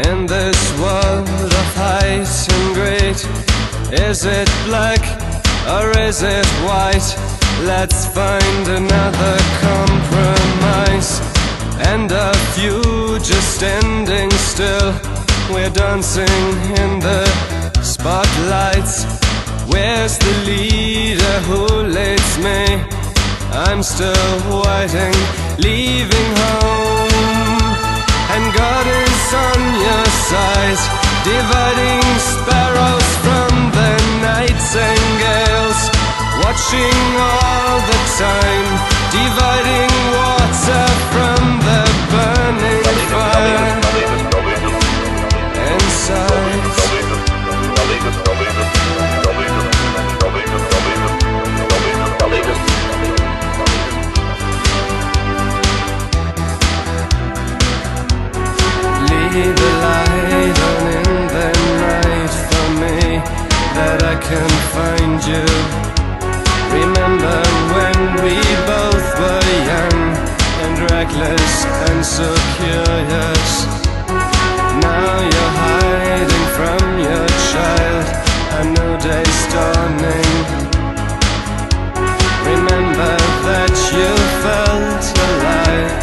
In this world of height and greed, is it black or is it white? Let's find another compromise. And a few just standing still, we're dancing in the spotlights. Where's the leader who leads me? I'm still waiting, leaving home. And God is on your side, dividing sparrows from the nightingales, watching all the time, dividing water from the burning fire inside. Leave the light on in the night for me, that I can find you. Remember when we both were young and reckless and so curious. Now you're hiding from your child, a new day's dawning. Remember that you felt alive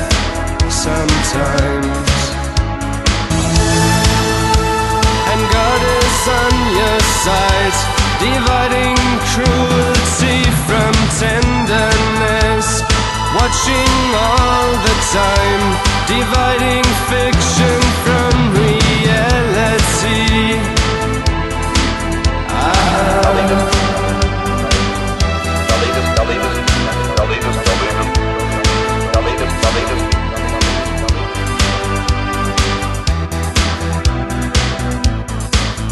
sometimes. And God is on your side, dividing cruelty from tenderness, watching all the time, dividing fiction from reality.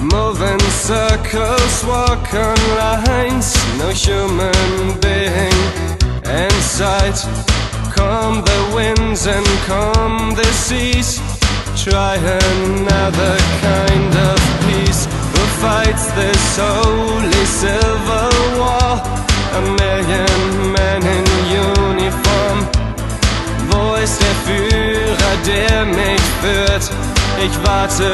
Move in circles, walk on lines, no human being in sight. Calm the winds and calm the seas, try another kind of peace. Who fights this holy civil war? A million men in uniform. Wo ist der Führer, der mich führt? Ich warte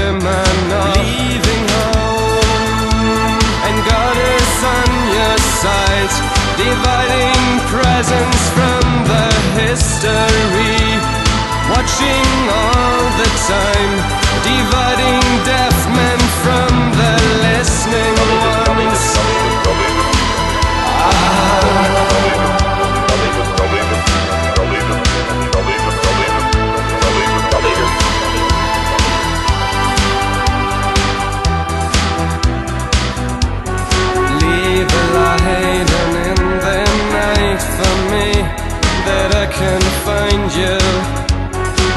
immer noch. Leaving home, and God is on your side, dividing presence from the history, watching all the time, dividing deaf men from the listening ones. Leave a light on in the night for me, that I can find you.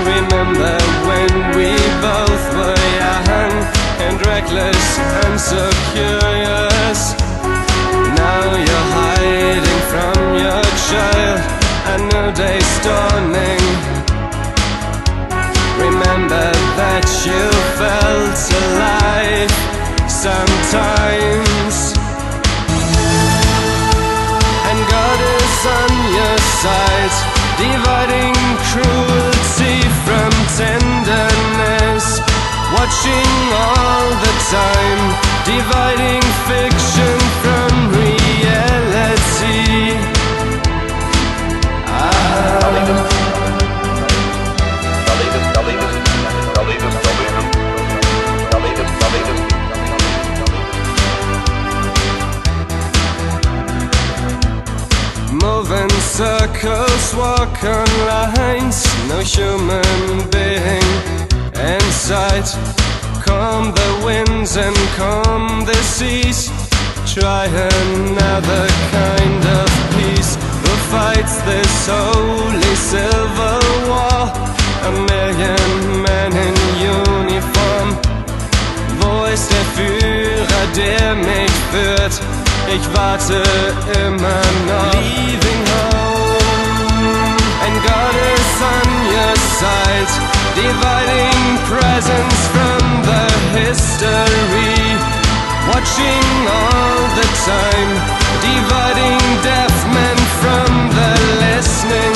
Remember when we both were young and reckless and so curious. Now you're hiding from your child, a new day's dawning. Remember that you felt alive sometimes. And God is on your side, dividing cruelty from tenderness, watching all the time, dividing fiction from reality. Move in circles, walk on lines, no human being in sight. Calm the winds and calm the seas, try another kind of peace. Who fights this holy civil war? A million men in uniform. Wo ist der Führer, der mich führt? Ich warte immer noch. Leaving home, and God is on your side, dividing presence from the history, watching all the time, dividing deaf men from the listening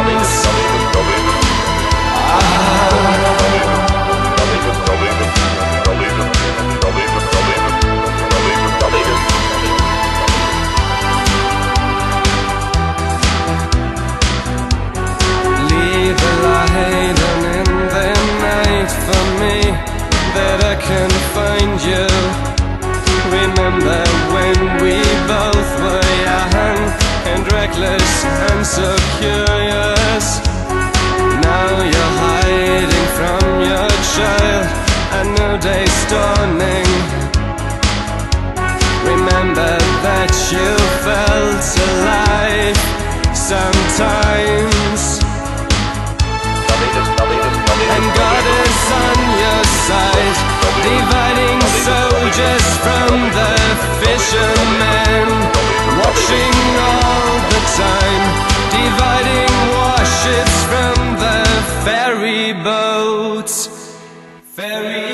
ones. reckless and so curious. Now you're hiding from your child, and new day's dawning. Remember that you felt alive sometimes, and God is on your side, dividing soldiers from the fishermen, watching all the time, dividing warships from the ferry boats. Ferry